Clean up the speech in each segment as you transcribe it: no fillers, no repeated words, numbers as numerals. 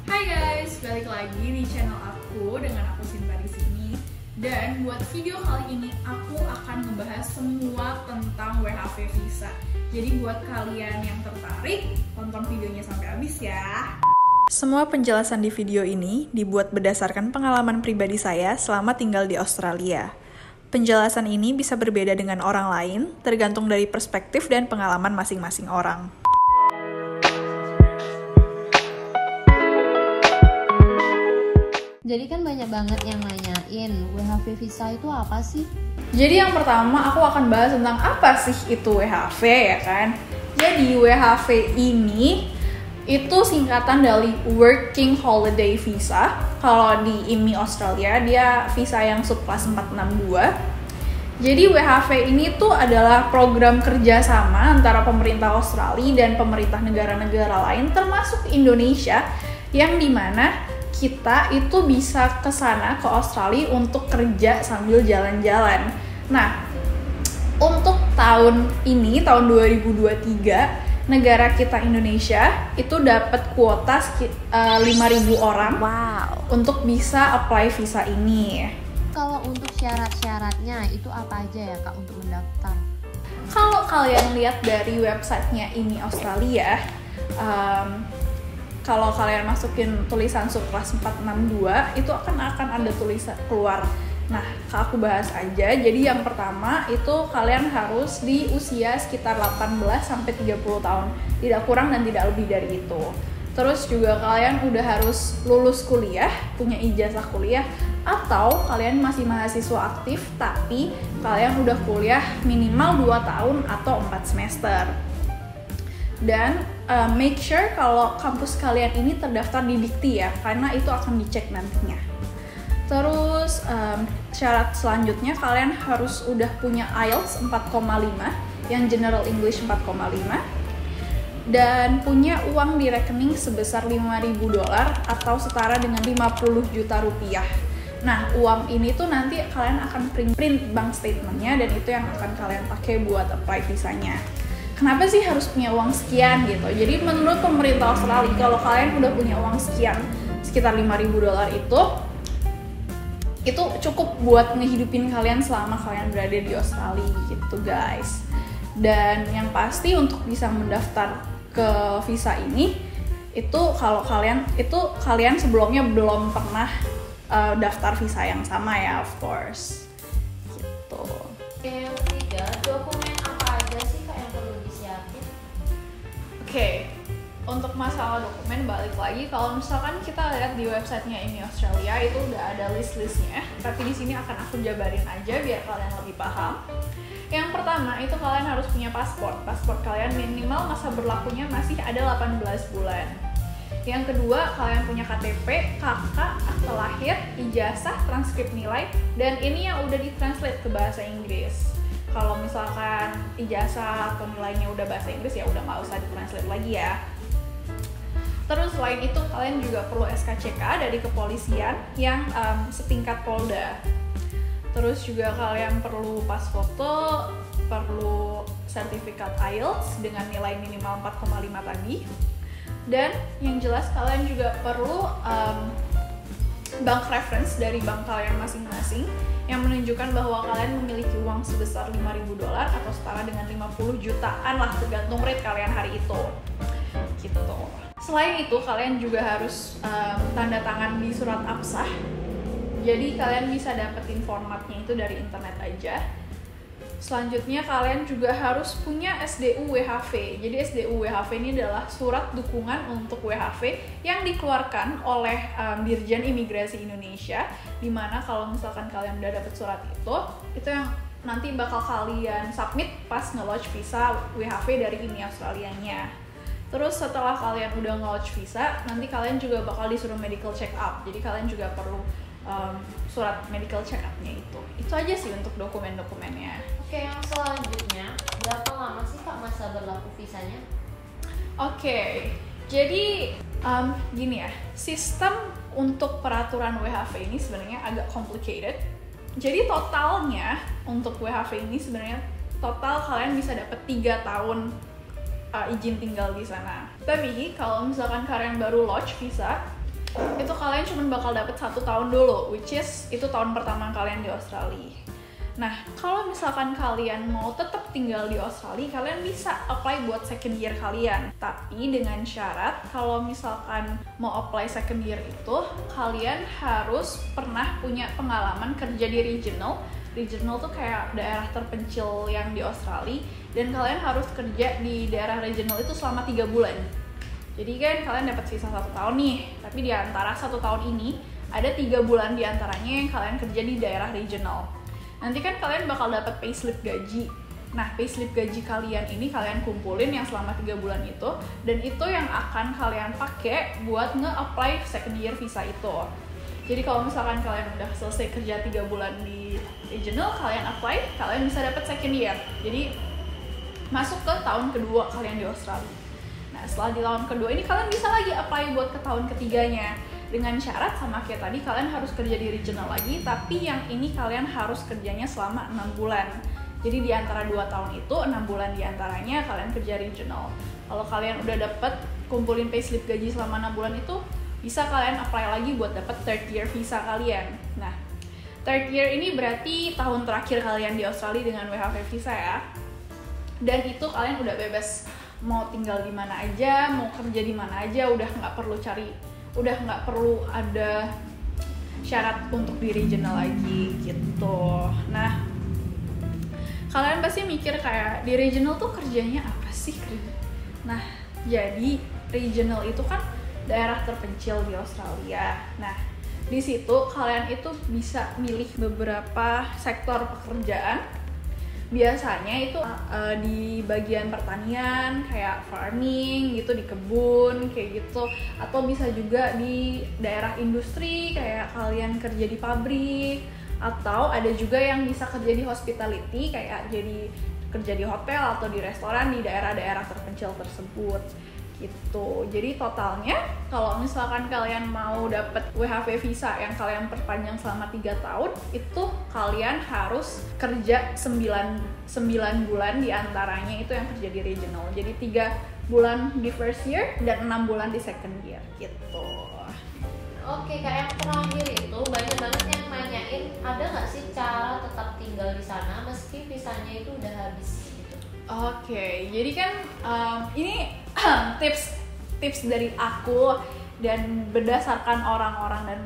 Hai guys, balik lagi di channel aku dengan aku Sinta di sini. Dan buat video kali ini aku akan ngebahas semua tentang WHV visa. Jadi buat kalian yang tertarik, tonton videonya sampai habis ya. Semua penjelasan di video ini dibuat berdasarkan pengalaman pribadi saya selama tinggal di Australia. Penjelasan ini bisa berbeda dengan orang lain, tergantung dari perspektif dan pengalaman masing-masing orang. Jadi kan banyak banget yang nanyain WHV visa itu apa sih? Jadi yang pertama aku akan bahas tentang apa sih itu WHV ya kan. Jadi WHV ini itu singkatan dari Working Holiday Visa. Kalau di IMI Australia dia visa yang subclass 462. Jadi WHV ini tuh adalah program kerjasama antara pemerintah Australia dan pemerintah negara-negara lain termasuk Indonesia, yang dimana kita itu bisa ke sana ke Australia untuk kerja sambil jalan-jalan. Nah, untuk tahun ini, tahun 2023, negara kita Indonesia itu dapat kuota 5.000 orang untuk bisa apply visa ini. Kalau untuk syarat-syaratnya itu apa aja ya Kak untuk mendaftar? Kalau kalian lihat dari websitenya IMI Australia, kalau kalian masukin tulisan subclass 462 itu akan ada tulisan keluar. Nah, aku bahas aja. Jadi yang pertama itu kalian harus di usia sekitar 18 sampai 30 tahun. Tidak kurang dan tidak lebih dari itu. Terus juga kalian udah harus lulus kuliah, punya ijazah kuliah, atau kalian masih mahasiswa aktif tapi kalian udah kuliah minimal 2 tahun atau 4 semester. Dan make sure kalau kampus kalian ini terdaftar di Dikti ya, karena itu akan dicek nantinya. Terus syarat selanjutnya kalian harus udah punya IELTS 4,5, yang General English 4,5, dan punya uang di rekening sebesar $5.000 atau setara dengan 50 juta rupiah. Nah, uang ini tuh nanti kalian akan print bank statementnya, dan itu yang akan kalian pakai buat apply visanya. Kenapa sih harus punya uang sekian gitu? Jadi menurut pemerintah Australia, kalau kalian udah punya uang sekian, sekitar $5.000 itu cukup buat ngehidupin kalian selama kalian berada di Australia gitu guys. Dan yang pasti untuk bisa mendaftar ke visa ini, itu kalau kalian sebelumnya belum pernah daftar visa yang sama ya, of course. Gitu. Yang ketiga, dokumen apa aja sih Kak yang perlu disiapin? Oke, untuk masalah dokumen balik lagi, kalau misalkan kita lihat di websitenya IMI Australia itu udah ada list-listnya, tapi di sini akan aku jabarin aja biar kalian lebih paham. Yang pertama itu kalian harus punya paspor. Paspor kalian minimal masa berlakunya masih ada 18 bulan. Yang kedua, kalian punya KTP, KK, akte lahir, ijazah, transkrip nilai, dan ini yang udah ditranslate ke bahasa Inggris. Kalau misalkan ijazah atau nilainya udah bahasa Inggris ya udah nggak usah ditranslate lagi ya. Terus selain itu kalian juga perlu SKCK dari kepolisian yang setingkat Polda. Terus juga kalian perlu pas foto, perlu sertifikat IELTS dengan nilai minimal 4,5 tadi. Dan yang jelas kalian juga perlu bank reference dari bank kalian masing-masing yang menunjukkan bahwa kalian memiliki uang sebesar $5.000 atau setara dengan 50 jutaan lah, tergantung rate kalian hari itu gitu. Selain itu kalian juga harus tanda tangan di surat absah. Jadi kalian bisa dapetin formatnya itu dari internet aja. Selanjutnya kalian juga harus punya SDU WHV. Jadi SDU WHV ini adalah surat dukungan untuk WHV yang dikeluarkan oleh Dirjen Imigrasi Indonesia, dimana kalau misalkan kalian udah dapet surat itu yang nanti bakal kalian submit pas nge-launch visa WHV dari IMI Australianya. Terus setelah kalian udah nge-launch visa, nanti kalian juga bakal disuruh medical check up. Jadi kalian juga perlu surat medical check up-nya itu. Itu aja sih untuk dokumen-dokumennya. Oke, yang selanjutnya, berapa lama sih Kak masa berlaku visanya? Oke, jadi gini ya, sistem untuk peraturan WHV ini sebenarnya agak complicated. Jadi totalnya untuk WHV ini sebenarnya total kalian bisa dapat 3 tahun izin tinggal di sana. Tapi kalau misalkan kalian baru launch visa, itu kalian cuma bakal dapet 1 tahun dulu, which is itu tahun pertama kalian di Australia. Nah, kalau misalkan kalian mau tetap tinggal di Australia, kalian bisa apply buat second year kalian. Tapi dengan syarat kalau misalkan mau apply second year itu, kalian harus pernah punya pengalaman kerja di regional. Regional tuh kayak daerah terpencil yang di Australia, dan kalian harus kerja di daerah regional itu selama 3 bulan. Jadi kan kalian dapat visa 1 tahun nih, tapi di antara 1 tahun ini ada 3 bulan di antaranya yang kalian kerja di daerah regional. Nanti kan kalian bakal dapat payslip gaji. Nah, payslip gaji kalian ini kalian kumpulin yang selama 3 bulan itu, dan itu yang akan kalian pakai buat nge-apply second year visa itu. Jadi kalau misalkan kalian udah selesai kerja 3 bulan di regional, kalian apply, kalian bisa dapat second year. Jadi masuk ke tahun kedua kalian di Australia. Nah, setelah di tahun kedua ini kalian bisa lagi apply buat ke tahun ketiganya. Dengan syarat sama kayak tadi, kalian harus kerja di regional lagi, tapi yang ini kalian harus kerjanya selama 6 bulan. Jadi di antara 2 tahun itu, 6 bulan di antaranya kalian kerja regional. Kalau kalian udah dapet kumpulin payslip gaji selama 6 bulan itu, bisa kalian apply lagi buat dapet third year visa kalian. Nah, third year ini berarti tahun terakhir kalian di Australia dengan WHV visa ya. Dan itu kalian udah bebas mau tinggal di mana aja, mau kerja di mana aja, udah nggak perlu ada syarat untuk di regional lagi gitu. Nah, kalian pasti mikir kayak di regional tuh kerjanya apa sih? Nah, jadi regional itu kan daerah terpencil di Australia. Nah, di situ kalian itu bisa milih beberapa sektor pekerjaan. Biasanya itu di bagian pertanian kayak farming gitu, di kebun kayak gitu, atau bisa juga di daerah industri kayak kalian kerja di pabrik, atau ada juga yang bisa kerja di hospitality kayak jadi kerja di hotel atau di restoran di daerah-daerah terpencil tersebut gitu. Jadi totalnya kalau misalkan kalian mau dapet WHV visa yang kalian perpanjang selama 3 tahun, itu kalian harus kerja 9 bulan di antaranya itu yang kerja di regional. Jadi 3 bulan di first year dan 6 bulan di second year gitu. Oke, kayak yang terakhir itu banyak banget yang nanyain ada nggak sih cara tetap tinggal di sana meski visanya itu udah habis gitu. Oke, jadi kan ini tips dari aku dan berdasarkan orang-orang dan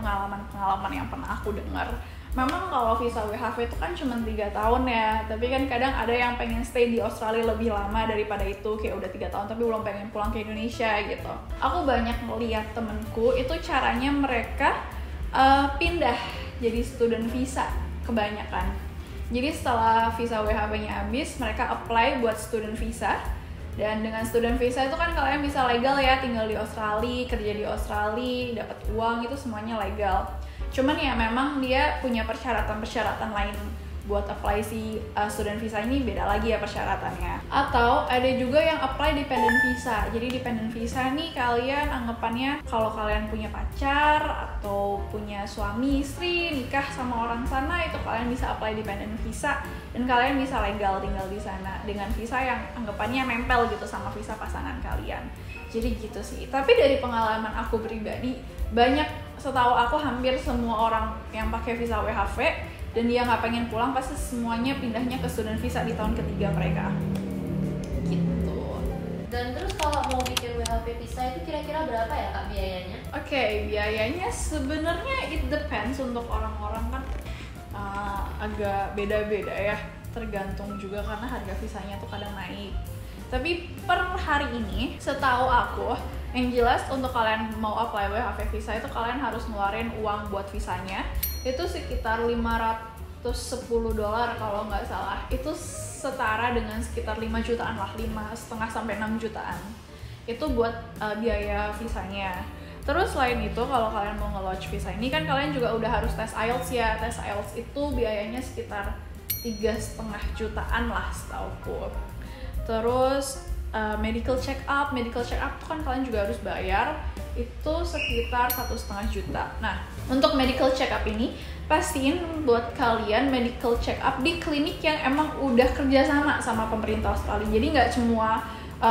pengalaman yang pernah aku dengar. Memang kalau visa WHV itu kan cuma 3 tahun ya, tapi kan kadang ada yang pengen stay di Australia lebih lama daripada itu, kayak udah 3 tahun tapi belum pengen pulang ke Indonesia gitu. Aku banyak melihat temenku itu caranya mereka pindah jadi student visa kebanyakan. Jadi setelah visa WHV-nya habis, mereka apply buat student visa. Dan dengan student visa itu kan kalian bisa legal ya, tinggal di Australia, kerja di Australia, dapat uang, itu semuanya legal. Cuman ya memang dia punya persyaratan lain buat apply si student visa ini, beda lagi ya persyaratannya. Atau ada juga yang apply dependent visa. Jadi dependent visa nih kalian anggapannya kalau kalian punya pacar atau punya suami istri nikah sama orang sana, itu kalian bisa apply dependent visa dan kalian bisa legal tinggal di sana dengan visa yang anggapannya nempel gitu sama visa pasangan kalian. Jadi gitu sih. Tapi dari pengalaman aku pribadi, setahu aku hampir semua orang yang pakai visa WHV dan dia nggak pengen pulang, pasti semuanya pindahnya ke student visa di tahun ketiga mereka gitu. Dan terus kalau mau bikin WHV visa itu kira-kira berapa ya Kak biayanya? Oke, biayanya sebenarnya it depends, untuk orang-orang kan agak beda-beda ya, tergantung juga karena harga visanya tuh kadang naik. Tapi per hari ini setahu aku, yang jelas untuk kalian mau apply WHV visa itu kalian harus ngeluarin uang buat visanya itu sekitar $510 kalau nggak salah. Itu setara dengan sekitar 5 jutaan lah, 5,5 sampai 6 jutaan itu buat biaya visanya. Terus selain itu kalau kalian mau nge-launch visa ini kan kalian juga udah harus tes IELTS ya. Tes IELTS itu biayanya sekitar 3,5 jutaan lah setauku. Terus medical check up tuh kan kalian juga harus bayar, itu sekitar 1,5 juta. Nah, untuk medical check up ini pastiin buat kalian medical check up di klinik yang emang udah kerjasama sama pemerintah Australia. Jadi nggak semua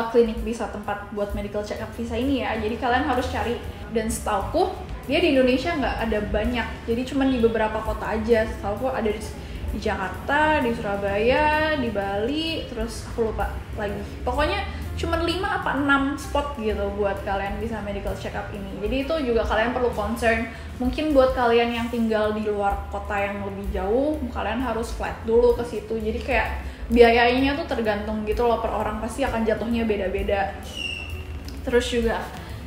klinik bisa tempat buat medical check up visa ini ya. Jadi kalian harus cari, dan setauku dia di Indonesia nggak ada banyak, jadi cuma di beberapa kota aja. Setahu aku ada di Jakarta, di Surabaya, di Bali, terus aku lupa lagi. Pokoknya cuma 5 apa 6 spot gitu buat kalian bisa medical check up ini. Jadi itu juga kalian perlu concern. Mungkin buat kalian yang tinggal di luar kota yang lebih jauh, kalian harus flight dulu ke situ. Jadi kayak biayanya tuh tergantung gitu loh per orang, pasti akan jatuhnya beda-beda. Terus juga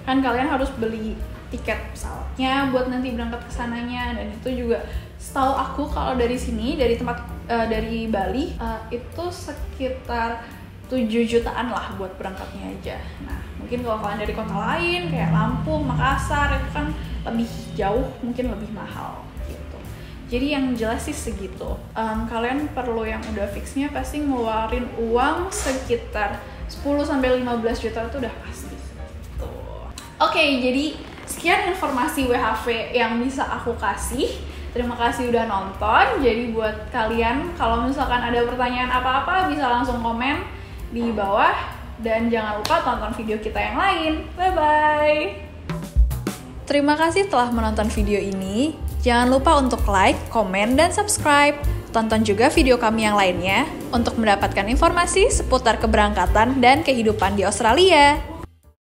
kan kalian harus beli tiket pesawatnya buat nanti berangkat ke sananya, dan itu juga setahu aku kalau dari sini, dari tempat dari Bali itu sekitar 7 jutaan lah buat berangkatnya aja. Nah, mungkin kalau kalian dari kota lain kayak Lampung, Makassar itu kan lebih jauh, mungkin lebih mahal gitu. Jadi yang jelas sih segitu. Kalian perlu yang udah fixnya pasti ngeluarin uang sekitar 10-15 juta itu udah pasti. Gitu. Oke, jadi sekian informasi WHV yang bisa aku kasih. Terima kasih udah nonton. Jadi buat kalian kalau misalkan ada pertanyaan apa-apa bisa langsung komen di bawah, dan jangan lupa tonton video kita yang lain. Bye-bye. Terima kasih telah menonton video ini. Jangan lupa untuk like, komen, dan subscribe. Tonton juga video kami yang lainnya untuk mendapatkan informasi seputar keberangkatan dan kehidupan di Australia.